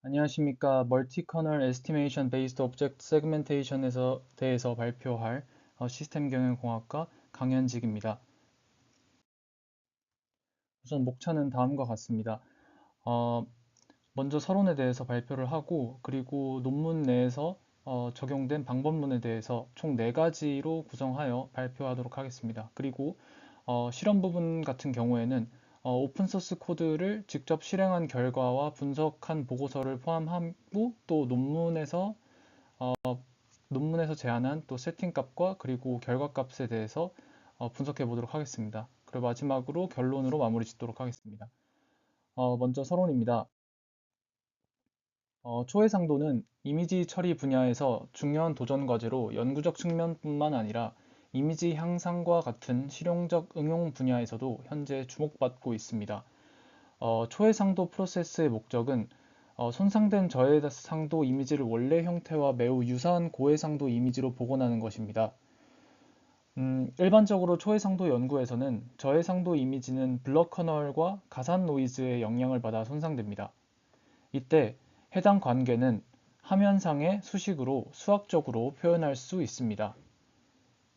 안녕하십니까. 멀티-커널 에스티메이션 베이스드 오브젝트 세그멘테이션에 대해서 발표할 시스템 경영공학과 강현직입니다. 우선 목차는 다음과 같습니다. 어, 먼저 서론에 대해서 발표를 하고, 그리고 논문 내에서 적용된 방법론에 대해서 총 4가지로 구성하여 발표하도록 하겠습니다. 그리고 실험 부분 같은 경우에는 오픈소스 코드를 직접 실행한 결과와 분석한 보고서를 포함하고, 또 논문에서 제안한 또 세팅값과 그리고 결과값에 대해서 분석해 보도록 하겠습니다. 그리고 마지막으로 결론으로 마무리 짓도록 하겠습니다. 먼저 서론입니다. 초해상도는 이미지 처리 분야에서 중요한 도전 과제로 연구적 측면뿐만 아니라 이미지 향상과 같은 실용적 응용 분야에서도 현재 주목받고 있습니다. 초해상도 프로세스의 목적은 손상된 저해상도 이미지를 원래 형태와 매우 유사한 고해상도 이미지로 복원하는 것입니다. 일반적으로 초해상도 연구에서는 저해상도 이미지는 블러 커널과 가산 노이즈의 영향을 받아 손상됩니다. 이때 해당 관계는 화면상의 수식으로 수학적으로 표현할 수 있습니다.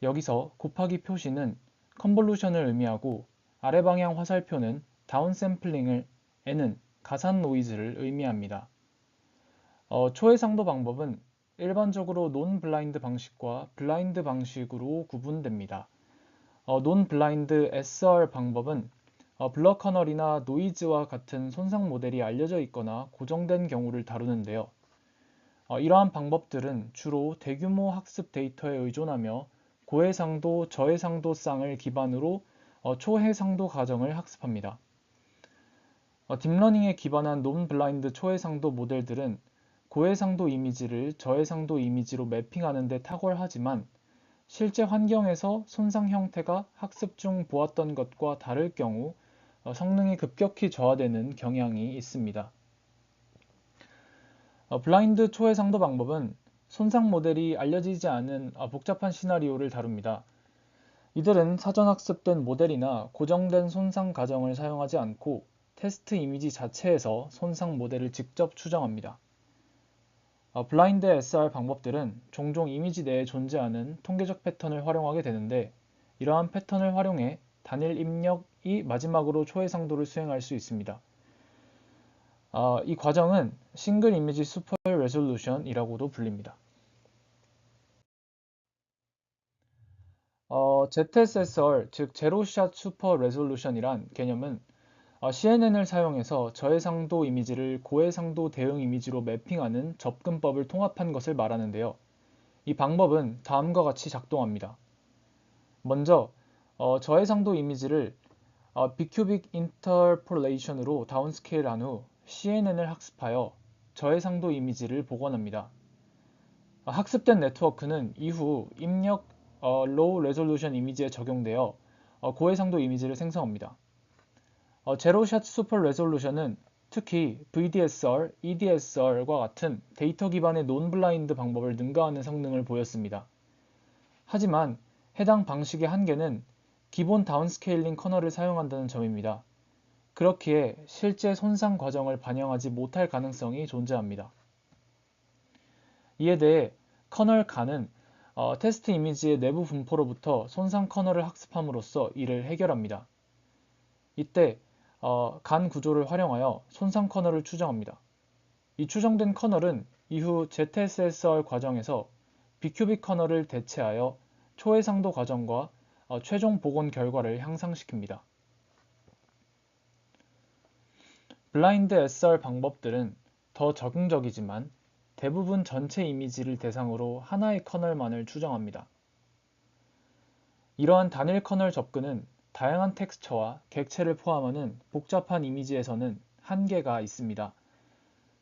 여기서 곱하기 표시는 컨볼루션을 의미하고 아래 방향 화살표는 다운샘플링을 N은 가산 노이즈를 의미합니다. 초해상도 방법은 일반적으로 논 블라인드 방식과 블라인드 방식으로 구분됩니다. 논 블라인드 SR 방법은 블러 커널이나 노이즈와 같은 손상 모델이 알려져 있거나 고정된 경우를 다루는데요. 이러한 방법들은 주로 대규모 학습 데이터에 의존하며 고해상도, 저해상도 쌍을 기반으로 초해상도 가정을 학습합니다. 딥러닝에 기반한 논 블라인드 초해상도 모델들은 고해상도 이미지를 저해상도 이미지로 매핑하는 데 탁월하지만 실제 환경에서 손상 형태가 학습 중 보았던 것과 다를 경우 성능이 급격히 저하되는 경향이 있습니다. 블라인드 초해상도 방법은 손상 모델이 알려지지 않은 복잡한 시나리오를 다룹니다. 이들은 사전 학습된 모델이나 고정된 손상 가정을 사용하지 않고 테스트 이미지 자체에서 손상 모델을 직접 추정합니다. 블라인드 SR 방법들은 종종 이미지 내에 존재하는 통계적 패턴을 활용하게 되는데, 이러한 패턴을 활용해 단일 입력이 마지막으로 초해상도를 수행할 수 있습니다. 이 과정은 싱글 이미지 슈퍼 레졸루션이라고도 불립니다. ZSSR, 즉 제로샷 슈퍼 레졸루션이란 개념은 CNN을 사용해서 저해상도 이미지를 고해상도 대응 이미지로 매핑하는 접근법을 통합한 것을 말하는데요. 이 방법은 다음과 같이 작동합니다. 먼저 저해상도 이미지를 비큐빅 인터폴레이션으로 다운스케일한 후 CNN을 학습하여 저해상도 이미지를 복원합니다. 학습된 네트워크는 이후 입력 로우 레졸루션 이미지에 적용되어 고해상도 이미지를 생성합니다. 제로샷 슈퍼 레졸루션은 특히 VDSR, EDSR과 같은 데이터 기반의 논블라인드 방법을 능가하는 성능을 보였습니다. 하지만 해당 방식의 한계는 기본 다운스케일링 커널을 사용한다는 점입니다. 그렇기에 실제 손상 과정을 반영하지 못할 가능성이 존재합니다. 이에 대해 커널 간은 테스트 이미지의 내부 분포로부터 손상 커널을 학습함으로써 이를 해결합니다. 이때 간 구조를 활용하여 손상 커널을 추정합니다. 이 추정된 커널은 이후 ZSSR 과정에서 비큐빅 커널을 대체하여 초해상도 과정과 최종 복원 결과를 향상시킵니다. 블라인드 SR 방법들은 더 적응적이지만 대부분 전체 이미지를 대상으로 하나의 커널만을 추정합니다. 이러한 단일 커널 접근은 다양한 텍스처와 객체를 포함하는 복잡한 이미지에서는 한계가 있습니다.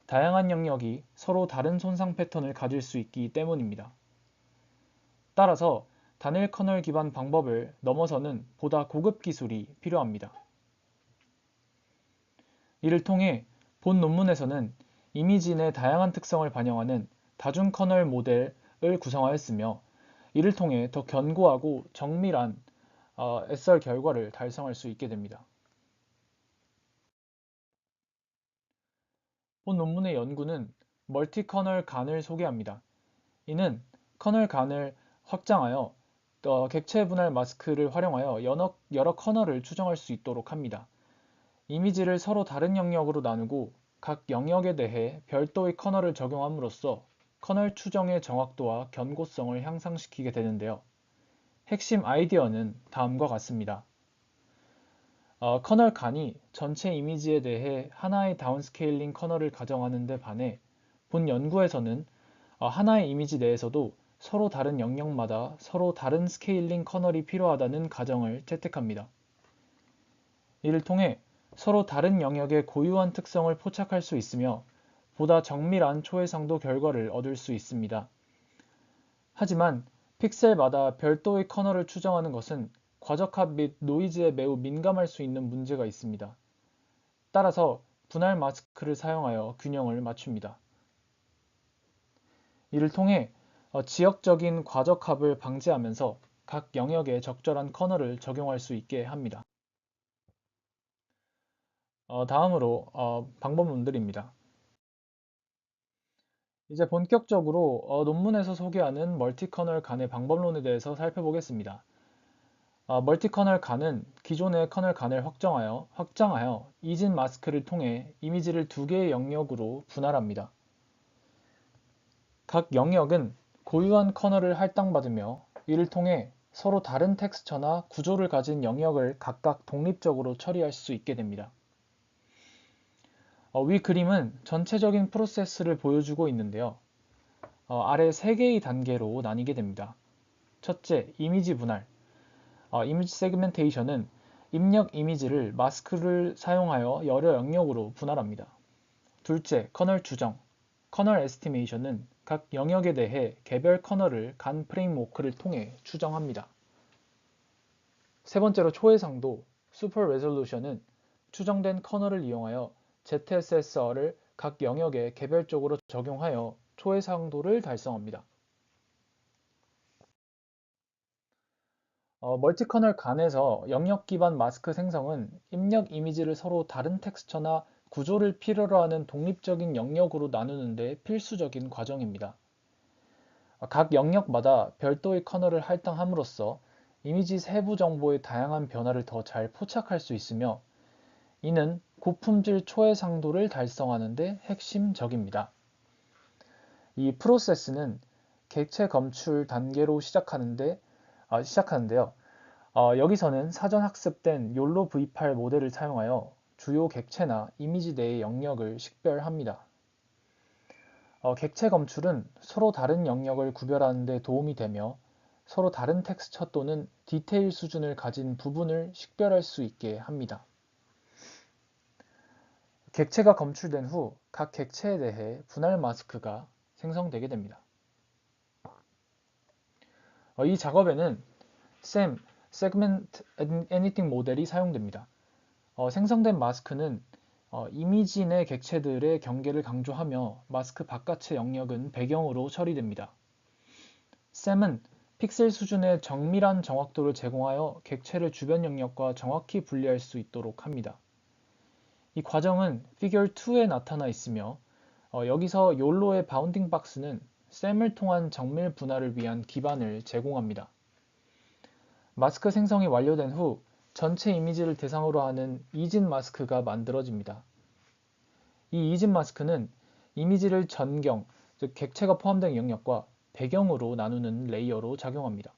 다양한 영역이 서로 다른 손상 패턴을 가질 수 있기 때문입니다. 따라서 단일 커널 기반 방법을 넘어서는 보다 고급 기술이 필요합니다. 이를 통해 본 논문에서는 이미지 내 다양한 특성을 반영하는 다중 커널 모델을 구성하였으며, 이를 통해 더 견고하고 정밀한 SR 결과를 달성할 수 있게 됩니다. 본 논문의 연구는 멀티 커널 간을 소개합니다. 이는 커널 간을 확장하여 객체 분할 마스크를 활용하여 여러 커널을 추정할 수 있도록 합니다. 이미지를 서로 다른 영역으로 나누고 각 영역에 대해 별도의 커널을 적용함으로써 커널 추정의 정확도와 견고성을 향상시키게 되는데요. 핵심 아이디어는 다음과 같습니다. 커널 간이 전체 이미지에 대해 하나의 다운스케일링 커널을 가정하는 데 반해 본 연구에서는 하나의 이미지 내에서도 서로 다른 영역마다 서로 다른 스케일링 커널이 필요하다는 가정을 채택합니다. 이를 통해 서로 다른 영역의 고유한 특성을 포착할 수 있으며 보다 정밀한 초해상도 결과를 얻을 수 있습니다. 하지만 픽셀마다 별도의 커널을 추정하는 것은 과적합 및 노이즈에 매우 민감할 수 있는 문제가 있습니다. 따라서 분할 마스크를 사용하여 균형을 맞춥니다. 이를 통해 지역적인 과적합을 방지하면서 각 영역에 적절한 커널을 적용할 수 있게 합니다. 다음으로 방법론들입니다. 이제 본격적으로 논문에서 소개하는 멀티커널 간의 방법론에 대해서 살펴보겠습니다. 멀티커널 간은 기존의 커널 간을 확장하여 이진 마스크를 통해 이미지를 두 개의 영역으로 분할합니다. 각 영역은 고유한 커널을 할당받으며 이를 통해 서로 다른 텍스처나 구조를 가진 영역을 각각 독립적으로 처리할 수 있게 됩니다. 위 그림은 전체적인 프로세스를 보여주고 있는데요. 아래 3개의 단계로 나뉘게 됩니다. 첫째, 이미지 분할. 이미지 세그멘테이션은 입력 이미지를 마스크를 사용하여 여러 영역으로 분할합니다. 둘째, 커널 추정. 커널 에스티메이션은 각 영역에 대해 개별 커널을 간 프레임워크를 통해 추정합니다. 세 번째로 초해상도, 슈퍼 레졸루션은 추정된 커널을 이용하여 ZSSR을 각 영역에 개별적으로 적용하여 초해상도를 달성합니다. 멀티커널 간에서 영역 기반 마스크 생성은 입력 이미지를 서로 다른 텍스처나 구조를 필요로 하는 독립적인 영역으로 나누는 데 필수적인 과정입니다. 각 영역마다 별도의 커널을 할당함으로써 이미지 세부 정보의 다양한 변화를 더 잘 포착할 수 있으며 이는 고품질 초해상도를 달성하는 데 핵심적입니다. 이 프로세스는 객체 검출 단계로 시작하는데요. 여기서는 사전 학습된 욜로 V8 모델을 사용하여 주요 객체나 이미지 내의 영역을 식별합니다. 객체 검출은 서로 다른 영역을 구별하는 데 도움이 되며 서로 다른 텍스처 또는 디테일 수준을 가진 부분을 식별할 수 있게 합니다. 객체가 검출된 후 각 객체에 대해 분할 마스크가 생성되게 됩니다. 이 작업에는 SAM, Segment Anything 모델이 사용됩니다. 생성된 마스크는 이미지 내 객체들의 경계를 강조하며 마스크 바깥의 영역은 배경으로 처리됩니다. SAM은 픽셀 수준의 정밀한 정확도를 제공하여 객체를 주변 영역과 정확히 분리할 수 있도록 합니다. 이 과정은 피겨 2에 나타나 있으며 여기서 욜로의 바운딩 박스는 SAM을 통한 정밀 분할을 위한 기반을 제공합니다. 마스크 생성이 완료된 후 전체 이미지를 대상으로 하는 이진 마스크가 만들어집니다. 이 이진 마스크는 이미지를 전경, 즉 객체가 포함된 영역과 배경으로 나누는 레이어로 작용합니다.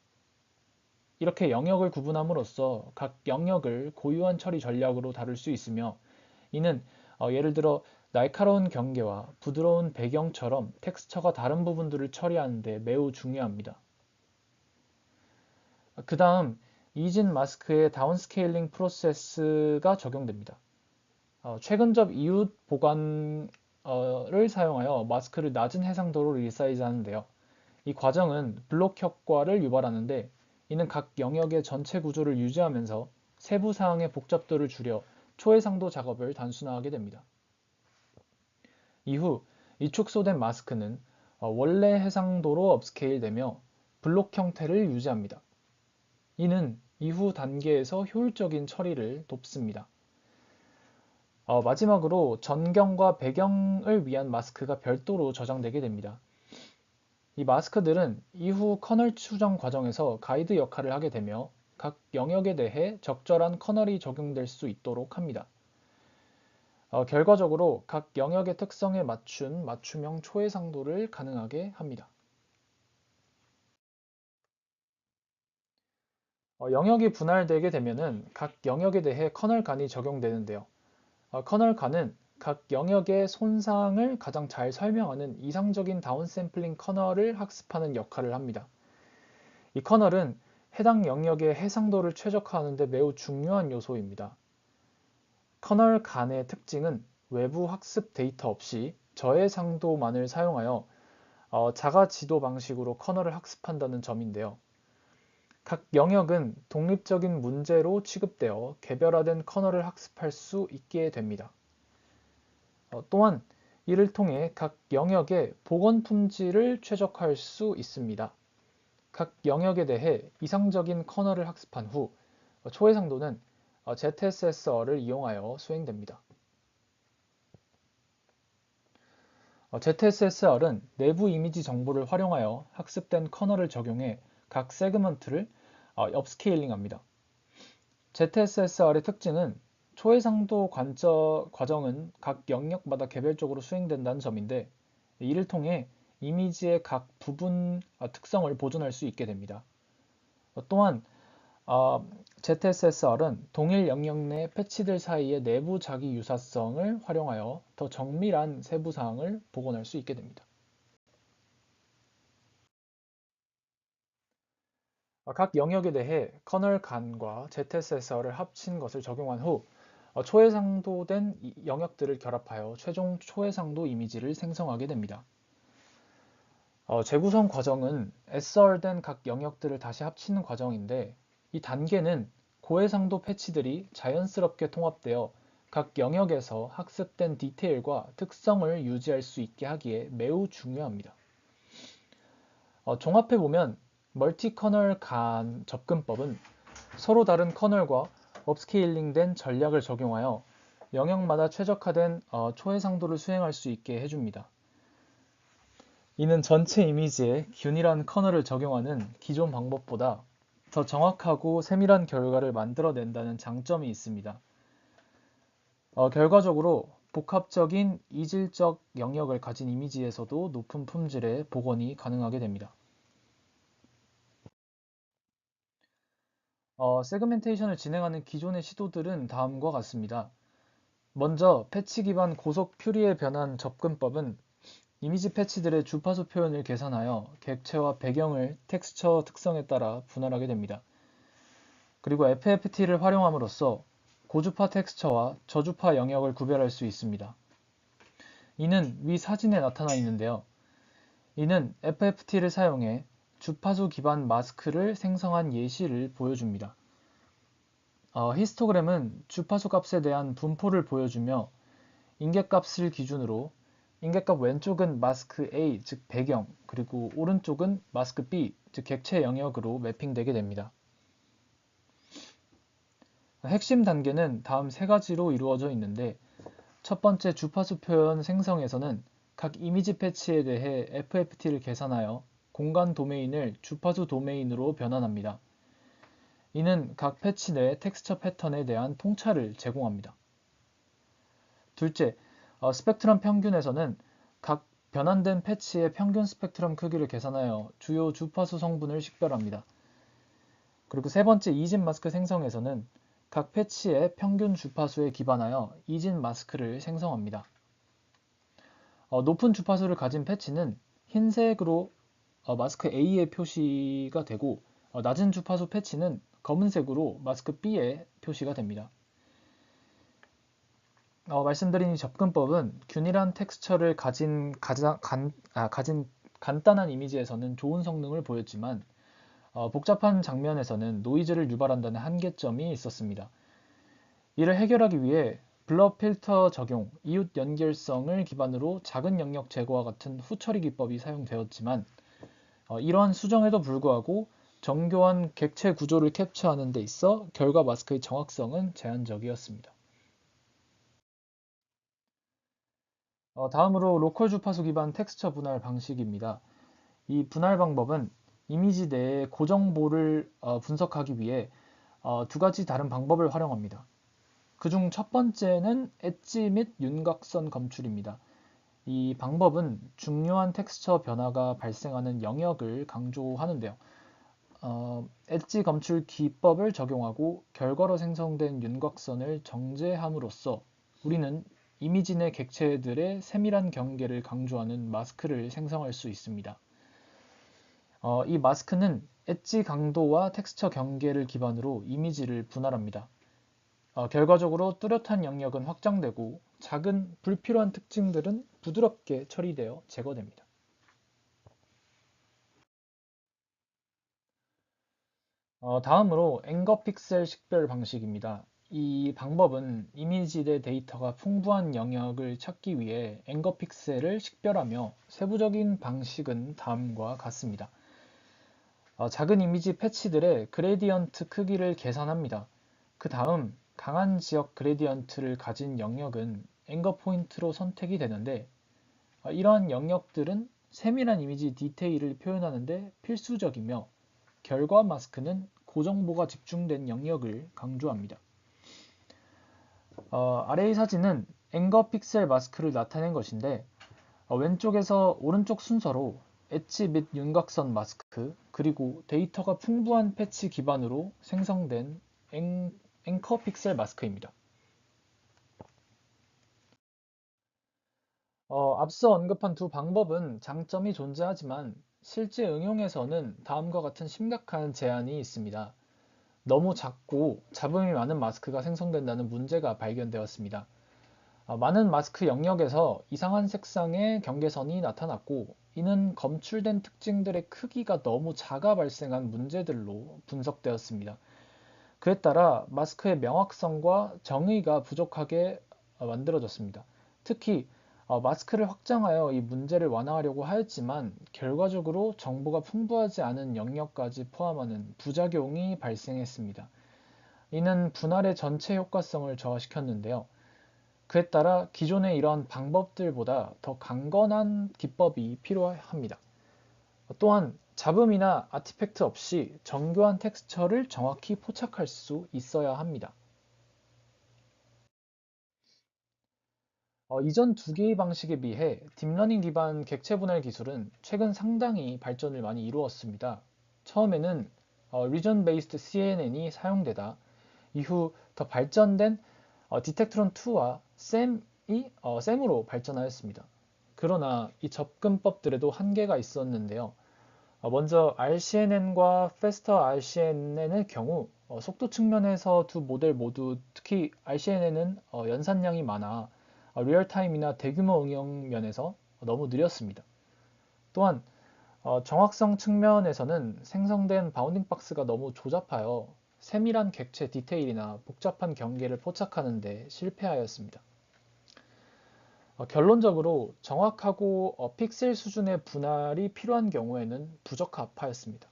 이렇게 영역을 구분함으로써 각 영역을 고유한 처리 전략으로 다룰 수 있으며 이는 예를 들어 날카로운 경계와 부드러운 배경처럼 텍스처가 다른 부분들을 처리하는 데 매우 중요합니다. 그 다음 이진 마스크의 다운스케일링 프로세스가 적용됩니다. 최근접 이웃 보관을 사용하여 마스크를 낮은 해상도로 리사이즈 하는데요. 이 과정은 블록 효과를 유발하는데 이는 각 영역의 전체 구조를 유지하면서 세부 사항의 복잡도를 줄여 초해상도 작업을 단순화하게 됩니다. 이후 이 축소된 마스크는 원래 해상도로 업스케일되며 블록 형태를 유지합니다. 이는 이후 단계에서 효율적인 처리를 돕습니다. 마지막으로 전경과 배경을 위한 마스크가 별도로 저장되게 됩니다. 이 마스크들은 이후 커널 추정 과정에서 가이드 역할을 하게 되며 각 영역에 대해 적절한 커널이 적용될 수 있도록 합니다. 결과적으로 각 영역의 특성에 맞춘 맞춤형 초해상도를 가능하게 합니다. 영역이 분할되게 되면은 각 영역에 대해 커널 간이 적용되는데요. 커널 간은 각 영역의 손상을 가장 잘 설명하는 이상적인 다운샘플링 커널을 학습하는 역할을 합니다. 이 커널은 해당 영역의 해상도를 최적화하는 데 매우 중요한 요소입니다. 커널 간의 특징은 외부 학습 데이터 없이 저해상도만을 사용하여 자가 지도 방식으로 커널을 학습한다는 점인데요. 각 영역은 독립적인 문제로 취급되어 개별화된 커널을 학습할 수 있게 됩니다. 또한 이를 통해 각 영역의 복원 품질을 최적화할 수 있습니다. 각 영역에 대해 이상적인 커널을 학습한 후 초해상도는 ZSSR을 이용하여 수행됩니다. ZSSR은 내부 이미지 정보를 활용하여 학습된 커널을 적용해 각 세그먼트를 업스케일링합니다. ZSSR의 특징은 초해상도 과정은 각 영역마다 개별적으로 수행된다는 점인데 이를 통해 이미지의 각 부분 특성을 보존할 수 있게 됩니다. 또한 ZSSR은 동일 영역 내 패치들 사이의 내부 자기 유사성을 활용하여 더 정밀한 세부 사항을 복원할 수 있게 됩니다. 각 영역에 대해 커널 간과 ZSSR을 합친 것을 적용한 후 초해상도된 영역들을 결합하여 최종 초해상도 이미지를 생성하게 됩니다. 재구성 과정은 SR된 각 영역들을 다시 합치는 과정인데 이 단계는 고해상도 패치들이 자연스럽게 통합되어 각 영역에서 학습된 디테일과 특성을 유지할 수 있게 하기에 매우 중요합니다. 종합해보면 멀티 커널 간 접근법은 서로 다른 커널과 업스케일링된 전략을 적용하여 영역마다 최적화된 초해상도를 수행할 수 있게 해줍니다. 이는 전체 이미지에 균일한 커널을 적용하는 기존 방법보다 더 정확하고 세밀한 결과를 만들어낸다는 장점이 있습니다. 결과적으로 복합적인 이질적 영역을 가진 이미지에서도 높은 품질의 복원이 가능하게 됩니다. 세그멘테이션을 진행하는 기존의 시도들은 다음과 같습니다. 먼저 패치 기반 고속 퓨리에 변환 접근법은 이미지 패치들의 주파수 표현을 계산하여 객체와 배경을 텍스처 특성에 따라 분할하게 됩니다. 그리고 FFT를 활용함으로써 고주파 텍스처와 저주파 영역을 구별할 수 있습니다. 이는 위 사진에 나타나 있는데요. 이는 FFT를 사용해 주파수 기반 마스크를 생성한 예시를 보여줍니다. 히스토그램은 주파수 값에 대한 분포를 보여주며 인계값을 기준으로 인계값 왼쪽은 마스크 A, 즉 배경, 그리고 오른쪽은 마스크 B, 즉 객체 영역으로 매핑되게 됩니다. 핵심 단계는 다음 세 가지로 이루어져 있는데 첫 번째 주파수 표현 생성에서는 각 이미지 패치에 대해 FFT를 계산하여 공간 도메인을 주파수 도메인으로 변환합니다. 이는 각 패치 내 텍스처 패턴에 대한 통찰을 제공합니다. 둘째, 스펙트럼 평균에서는 각 변환된 패치의 평균 스펙트럼 크기를 계산하여 주요 주파수 성분을 식별합니다. 그리고 세 번째 이진 마스크 생성에서는 각 패치의 평균 주파수에 기반하여 이진 마스크를 생성합니다. 높은 주파수를 가진 패치는 흰색으로 마스크 A의 표시가 되고 낮은 주파수 패치는 검은색으로 마스크 B에 표시가 됩니다. 말씀드린 이 접근법은 균일한 텍스처를 가진 간단한 이미지에서는 좋은 성능을 보였지만 복잡한 장면에서는 노이즈를 유발한다는 한계점이 있었습니다. 이를 해결하기 위해 블러 필터 적용, 이웃 연결성을 기반으로 작은 영역 제거와 같은 후처리 기법이 사용되었지만 이러한 수정에도 불구하고 정교한 객체 구조를 캡처하는 데 있어 결과 마스크의 정확성은 제한적이었습니다. 다음으로 로컬 주파수 기반 텍스처 분할 방식입니다. 이 분할 방법은 이미지 내의 고정보를 분석하기 위해 두 가지 다른 방법을 활용합니다. 그중 첫 번째는 엣지 및 윤곽선 검출입니다. 이 방법은 중요한 텍스처 변화가 발생하는 영역을 강조하는데요. 엣지 검출 기법을 적용하고 결과로 생성된 윤곽선을 정제함으로써 우리는 이미지 내 객체들의 세밀한 경계를 강조하는 마스크를 생성할 수 있습니다. 이 마스크는 엣지 강도와 텍스처 경계를 기반으로 이미지를 분할합니다. 결과적으로 뚜렷한 영역은 확장되고 작은 불필요한 특징들은 부드럽게 처리되어 제거됩니다. 다음으로 앵거 픽셀 식별 방식입니다. 이 방법은 이미지 내 데이터가 풍부한 영역을 찾기 위해 앵거 픽셀을 식별하며 세부적인 방식은 다음과 같습니다. 작은 이미지 패치들의 그레디언트 크기를 계산합니다. 그 다음 강한 지역 그레디언트를 가진 영역은 앵거 포인트로 선택이 되는데 이러한 영역들은 세밀한 이미지 디테일을 표현하는데 필수적이며 결과 마스크는 고정보가 집중된 영역을 강조합니다. 아래의 사진은 앵거 픽셀 마스크를 나타낸 것인데 왼쪽에서 오른쪽 순서로 엣지 및 윤곽선 마스크 그리고 데이터가 풍부한 패치 기반으로 생성된 앵커 픽셀 마스크입니다. 앞서 언급한 두 방법은 장점이 존재하지만 실제 응용에서는 다음과 같은 심각한 제한이 있습니다. 너무 작고 잡음이 많은 마스크가 생성된다는 문제가 발견되었습니다. 많은 마스크 영역에서 이상한 색상의 경계선이 나타났고 이는 검출된 특징들의 크기가 너무 작아 발생한 문제들로 분석되었습니다. 그에 따라 마스크의 명확성과 정의가 부족하게 만들어졌습니다. 특히 마스크를 확장하여 이 문제를 완화하려고 하였지만 결과적으로 정보가 풍부하지 않은 영역까지 포함하는 부작용이 발생했습니다. 이는 분할의 전체 효과성을 저하시켰는데요. 그에 따라 기존의 이러한 방법들보다 더 강건한 기법이 필요합니다. 또한 잡음이나 아티팩트 없이 정교한 텍스처를 정확히 포착할 수 있어야 합니다. 이전 두 개의 방식에 비해 딥러닝 기반 객체 분할 기술은 최근 상당히 발전을 많이 이루었습니다. 처음에는 Region Based CNN이 사용되다 이후 더 발전된 디텍트론2와 샘으로 발전하였습니다. 그러나 이 접근법들에도 한계가 있었는데요. 먼저 RCNN과 Faster RCNN의 경우 속도 측면에서 두 모델 모두 특히 RCNN은 연산량이 많아 리얼타임이나 대규모 응용 면에서 너무 느렸습니다. 또한 정확성 측면에서는 생성된 바운딩 박스가 너무 조잡하여 세밀한 객체 디테일이나 복잡한 경계를 포착하는 데 실패하였습니다. 결론적으로 정확하고 픽셀 수준의 분할이 필요한 경우에는 부적합하였습니다.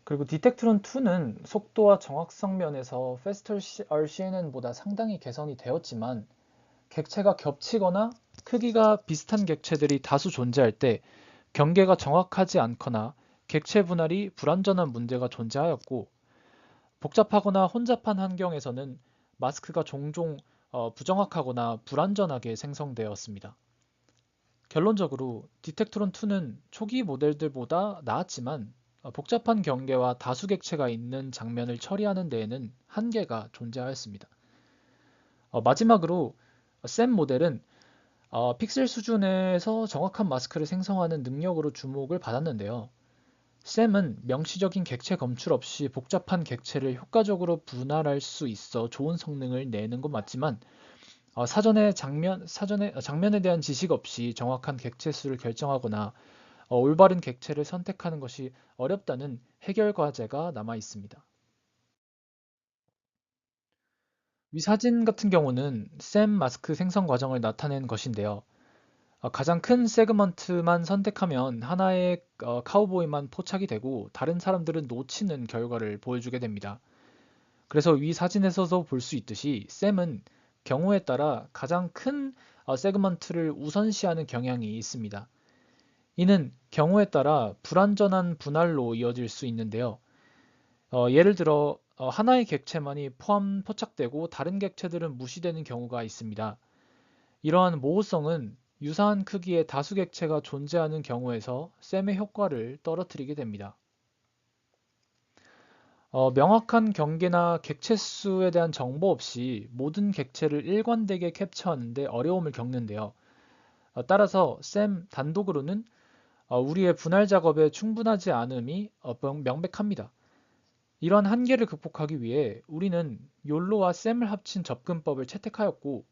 그리고 디텍트론2는 속도와 정확성 면에서 Faster RCNN보다 상당히 개선이 되었지만 객체가 겹치거나 크기가 비슷한 객체들이 다수 존재할 때 경계가 정확하지 않거나 객체 분할이 불완전한 문제가 존재하였고 복잡하거나 혼잡한 환경에서는 마스크가 종종 부정확하거나 불완전하게 생성되었습니다. 결론적으로 디텍트론2는 초기 모델들보다 나았지만 복잡한 경계와 다수 객체가 있는 장면을 처리하는 데에는 한계가 존재하였습니다. 마지막으로 샘 모델은 픽셀 수준에서 정확한 마스크를 생성하는 능력으로 주목을 받았는데요. 샘은 명시적인 객체 검출 없이 복잡한 객체를 효과적으로 분할할 수 있어 좋은 성능을 내는 건 맞지만 장면에 대한 지식 없이 정확한 객체 수를 결정하거나 올바른 객체를 선택하는 것이 어렵다는 해결 과제가 남아 있습니다. 위 사진 같은 경우는 샘 마스크 생성 과정을 나타낸 것인데요. 가장 큰 세그먼트만 선택하면 하나의 카우보이만 포착이 되고 다른 사람들은 놓치는 결과를 보여주게 됩니다. 그래서 위 사진에서도 볼 수 있듯이 샘은 경우에 따라 가장 큰 세그먼트를 우선시하는 경향이 있습니다. 이는 경우에 따라 불완전한 분할로 이어질 수 있는데요. 예를 들어 하나의 객체만이 포착되고 다른 객체들은 무시되는 경우가 있습니다. 이러한 모호성은 유사한 크기의 다수 객체가 존재하는 경우에서 셈의 효과를 떨어뜨리게 됩니다. 명확한 경계나 객체 수에 대한 정보 없이 모든 객체를 일관되게 캡처하는 데 어려움을 겪는데요. 따라서 셈 단독으로는 우리의 분할 작업에 충분하지 않음이 명백합니다. 이러한 한계를 극복하기 위해 우리는 욜로와 셈을 합친 접근법을 채택하였고,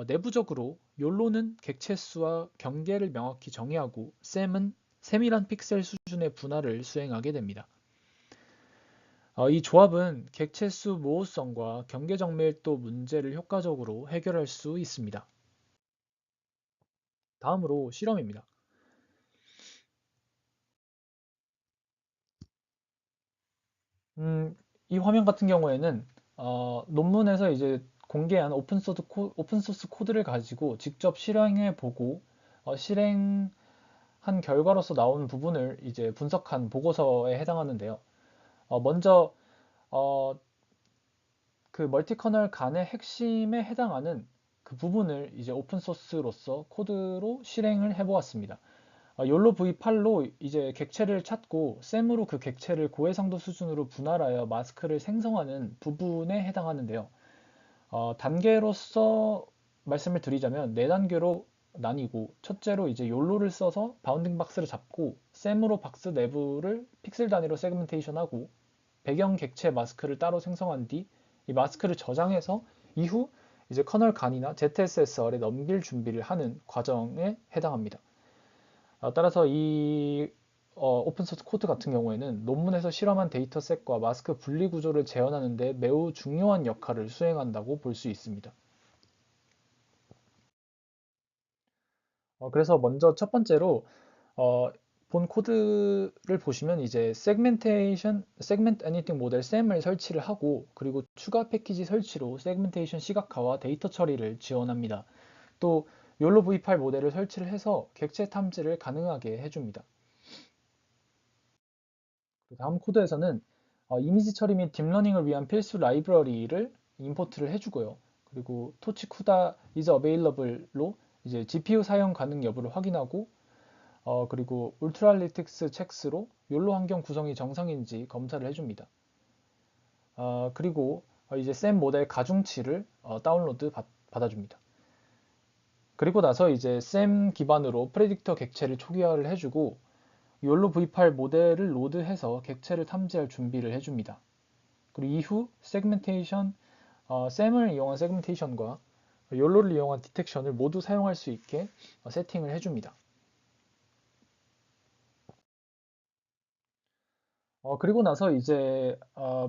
내부적으로 욜로는 객체 수와 경계를 명확히 정의하고 셈은 세밀한 픽셀 수준의 분할을 수행하게 됩니다. 이 조합은 객체 수 모호성과 경계 정밀도 문제를 효과적으로 해결할 수 있습니다. 다음으로 실험입니다. 이 화면 같은 경우에는 논문에서 이제 공개한 오픈소스 코드를 가지고 직접 실행해 보고 실행한 결과로서 나온 부분을 이제 분석한 보고서에 해당하는데요. 먼저 어, 그 멀티커널 간의 핵심에 해당하는 그 부분을 이제 오픈소스로서 코드로 실행을 해보았습니다. 욜로 V8로 이제 객체를 찾고 셈으로 그 객체를 고해상도 수준으로 분할하여 마스크를 생성하는 부분에 해당하는데요. 단계로서 말씀을 드리자면 네 단계로 나뉘고, 첫째로 이제 욜로를 써서 바운딩 박스를 잡고 셈으로 박스 내부를 픽셀 단위로 세그멘테이션하고 배경 객체 마스크를 따로 생성한 뒤 이 마스크를 저장해서 이후 이제 커널 간이나 ZSSR에 넘길 준비를 하는 과정에 해당합니다. 따라서 이 오픈소스 코드 같은 경우에는 논문에서 실험한 데이터셋과 마스크 분리 구조를 재현하는 데 매우 중요한 역할을 수행한다고 볼 수 있습니다. 그래서 먼저 첫 번째로 본 코드를 보시면 이제 세그멘트 애니팅 모델 셈을 설치를 하고, 그리고 추가 패키지 설치로 세그멘테이션 시각화와 데이터 처리를 지원합니다. 또 욜로 V8 모델을 설치를 해서 객체 탐지를 가능하게 해줍니다. 다음 코드에서는 이미지 처리 및 딥러닝을 위한 필수 라이브러리를 임포트를 해주고요. 그리고 토치 쿠다 is available로 이제 GPU 사용 가능 여부를 확인하고, 그리고 울트라리틱스 체크로 욜로 환경 구성이 정상인지 검사를 해줍니다. 그리고 이제 셈 모델 가중치를 다운로드 받아줍니다. 그리고 나서 이제 셈 기반으로 프레딕터 객체를 초기화를 해주고 욜로 V8 모델을 로드해서 객체를 탐지할 준비를 해줍니다. 그리고 이후 셈을 이용한 세그멘테이션과 욜로를 이용한 디텍션을 모두 사용할 수 있게 세팅을 해줍니다. 그리고 나서 이제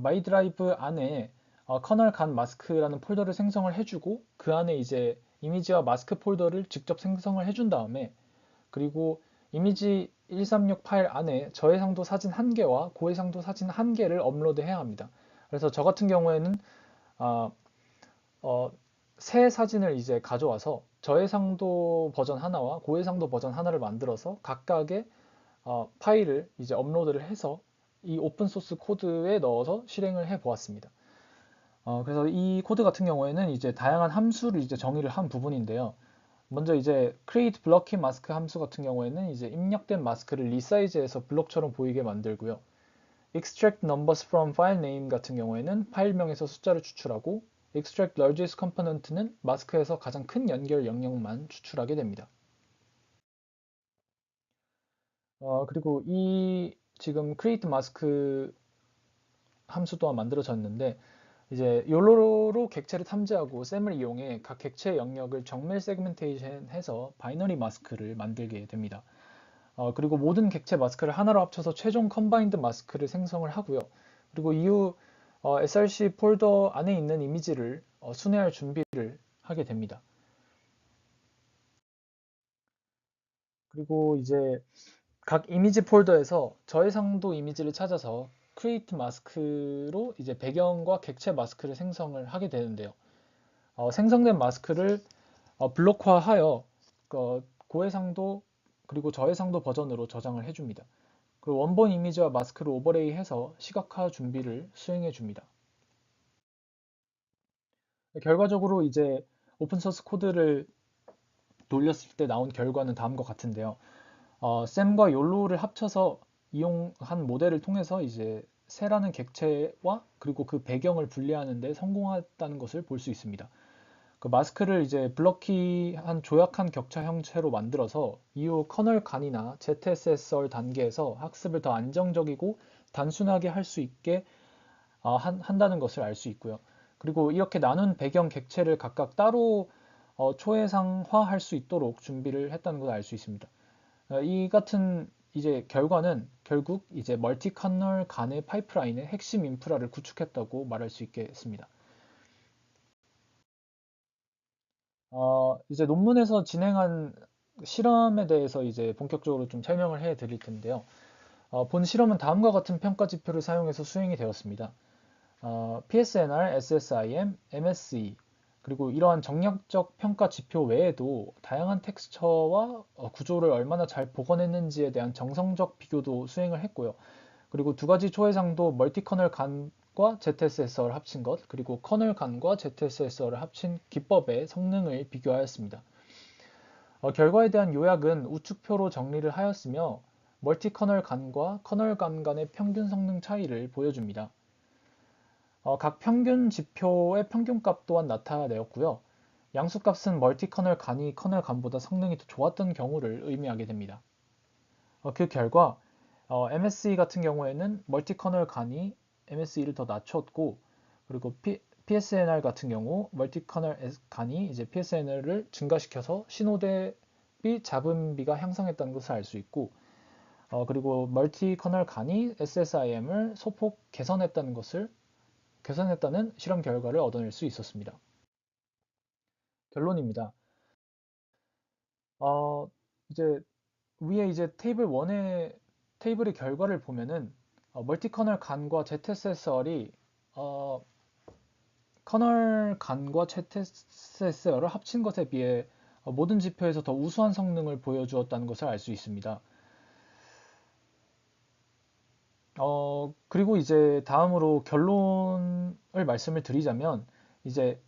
마이 드라이브 안에 커널 간 마스크라는 폴더를 생성을 해주고, 그 안에 이제 이미지와 마스크 폴더를 직접 생성을 해준 다음에, 그리고 이미지 136 파일 안에 저해상도 사진 1개와 고해상도 사진 1개를 업로드해야 합니다. 그래서 저 같은 경우에는 어, 어, 새 사진을 이제 가져와서 저해상도 버전 하나와 고해상도 버전 하나를 만들어서 각각의 파일을 이제 업로드를 해서 이 오픈 소스 코드에 넣어서 실행을 해 보았습니다. 그래서 이 코드 같은 경우에는 이제 다양한 함수를 이제 정의를 한 부분인데요. 먼저 이제 create blocking mask 함수 같은 경우에는 이제 입력된 마스크를 리사이즈해서 블록처럼 보이게 만들고요. extract numbers from file name 같은 경우에는 파일명에서 숫자를 추출하고, extract largest component는 마스크에서 가장 큰 연결 영역만 추출하게 됩니다. 그리고 이 지금 create mask 함수 또한 만들어졌는데, 이제 욜로로 객체를 탐지하고 셈을 이용해 각 객체 영역을 정밀 세그멘테이션 해서 바이너리 마스크를 만들게 됩니다. 그리고 모든 객체 마스크를 하나로 합쳐서 최종 컴바인드 마스크를 생성을 하고요. 그리고 이후 src 폴더 안에 있는 이미지를 순회할 준비를 하게 됩니다. 그리고 이제 각 이미지 폴더에서 저해상도 이미지를 찾아서 create 마스크로 이제 배경과 객체 마스크를 생성을 하게 되는데요. 생성된 마스크를 블록화하여 고해상도 그리고 저해상도 버전으로 저장을 해줍니다. 그리고 원본 이미지와 마스크를 오버레이해서 시각화 준비를 수행해 줍니다. 결과적으로 이제 오픈소스 코드를 돌렸을 때 나온 결과는 다음과 같은데요. 샘과 욜로를 합쳐서 이용한 모델을 통해서 이제 새라는 객체와 그리고 그 배경을 분리하는 데 성공했다는 것을 볼 수 있습니다. 그 마스크를 이제 블럭키한 조약한 격차 형태로 만들어서 이후 커널 간이나 ZSSR 단계에서 학습을 더 안정적이고 단순하게 할 수 있게 한다는 것을 알 수 있고요. 그리고 이렇게 나눈 배경 객체를 각각 따로 초해상화할 수 있도록 준비를 했다는 것을 알 수 있습니다. 이 같은 이제 결과는 결국 이제 멀티 커널 간의 파이프라인의 핵심 인프라를 구축했다고 말할 수 있겠습니다. 이제 논문에서 진행한 실험에 대해서 이제 본격적으로 좀 설명을 해 드릴 텐데요. 본 실험은 다음과 같은 평가 지표를 사용해서 수행이 되었습니다. PSNR, SSIM, MSE, 그리고 이러한 정략적 평가 지표 외에도 다양한 텍스처와 구조를 얼마나 잘 복원했는지에 대한 정성적 비교도 수행을 했고요. 그리고 두 가지 초해상도 멀티 커널 간과 ZSSR을 합친 것, 그리고 커널 간과 ZSSR을 합친 기법의 성능을 비교하였습니다. 결과에 대한 요약은 우측표로 정리를 하였으며 멀티 커널 간과 커널 간 간의 평균 성능 차이를 보여줍니다. 각 평균 지표의 평균값 또한 나타내었고요. 양수값은 멀티 커널 간이 커널 간보다 성능이 더 좋았던 경우를 의미하게 됩니다. 그 결과 MSE 같은 경우에는 멀티 커널 간이 MSE를 더 낮췄고, 그리고 PSNR 같은 경우 멀티 커널 간이 이제 PSNR을 증가시켜서 신호대비 잡음비가 향상했다는 것을 알 수 있고, 그리고 멀티 커널 간이 SSIM을 소폭 개선했다는 실험 결과를 얻어낼 수 있었습니다. 결론입니다. 어, 이제 위에 이제 테이블의 결과를 보면은 멀티 커널 간과 ZSSR이 커널 간과 ZSSR을 합친 것에 비해 모든 지표에서 더 우수한 성능을 보여주었다는 것을 알 수 있습니다. 그리고 이제 다음으로 결론을 말씀을 드리자면, 이제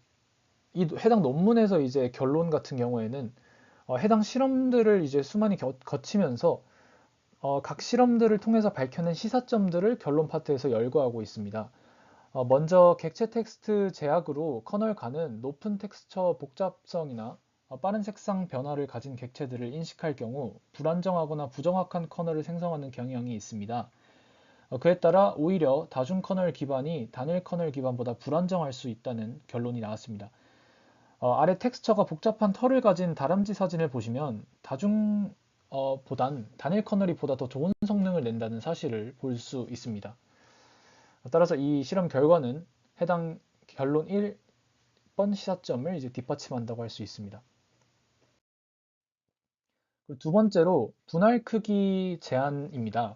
이 해당 논문에서 이제 결론 같은 경우에는 해당 실험들을 이제 수많이 거치면서 각 실험들을 통해서 밝혀낸 시사점들을 결론 파트에서 열거하고 있습니다. 먼저 객체 텍스트 제약으로 커널 간은 높은 텍스처 복잡성이나 빠른 색상 변화를 가진 객체들을 인식할 경우 불안정하거나 부정확한 커널을 생성하는 경향이 있습니다. 그에 따라 오히려 다중 커널 기반이 단일 커널 기반보다 불안정할 수 있다는 결론이 나왔습니다. 아래 텍스처가 복잡한 털을 가진 다람쥐 사진을 보시면 보단 단일 커널이 보다 더 좋은 성능을 낸다는 사실을 볼 수 있습니다. 따라서 이 실험 결과는 해당 결론 1번 시사점을 이제 뒷받침한다고 할 수 있습니다. 두 번째로 분할 크기 제한입니다.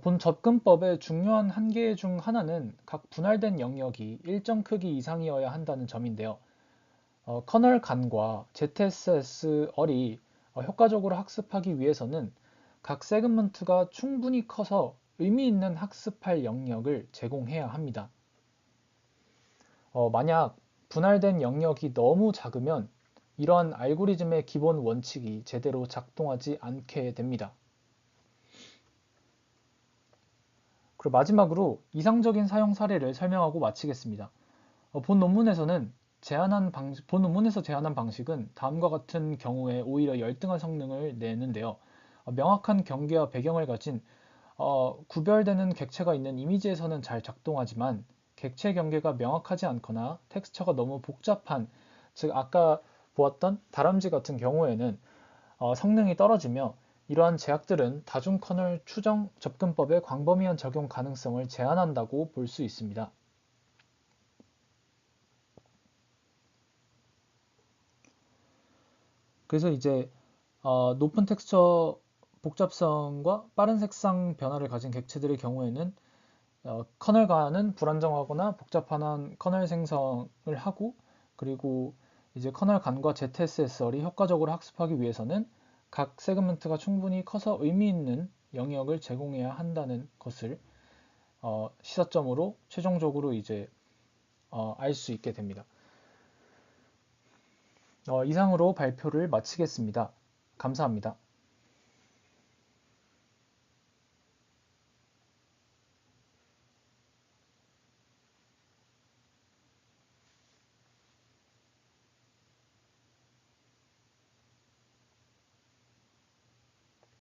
본 접근법의 중요한 한계 중 하나는 각 분할된 영역이 일정 크기 이상이어야 한다는 점인데요. 커널 간과 ZSSR이 효과적으로 학습하기 위해서는 각 세그먼트가 충분히 커서 의미 있는 학습할 영역을 제공해야 합니다. 만약 분할된 영역이 너무 작으면 이러한 알고리즘의 기본 원칙이 제대로 작동하지 않게 됩니다. 그리고 마지막으로 이상적인 사용 사례를 설명하고 마치겠습니다. 본 논문에서 제안한 방식은 다음과 같은 경우에 오히려 열등한 성능을 내는데요. 명확한 경계와 배경을 가진 구별되는 객체가 있는 이미지에서는 잘 작동하지만 객체 경계가 명확하지 않거나 텍스처가 너무 복잡한, 즉 아까 보았던 다람쥐 같은 경우에는 성능이 떨어지며, 이러한 제약들은 다중 커널 추정 접근법의 광범위한 적용 가능성을 제한한다고 볼 수 있습니다. 그래서 이제 높은 텍스처 복잡성과 빠른 색상 변화를 가진 객체들의 경우에는 커널 간은 불안정하거나 복잡한 커널 생성을 하고, 그리고 이제 커널 간과 ZSSR이 효과적으로 학습하기 위해서는 각 세그먼트가 충분히 커서 의미 있는 영역을 제공해야 한다는 것을 시사점으로 최종적으로 이제 알 수 있게 됩니다. 이상으로 발표를 마치겠습니다. 감사합니다.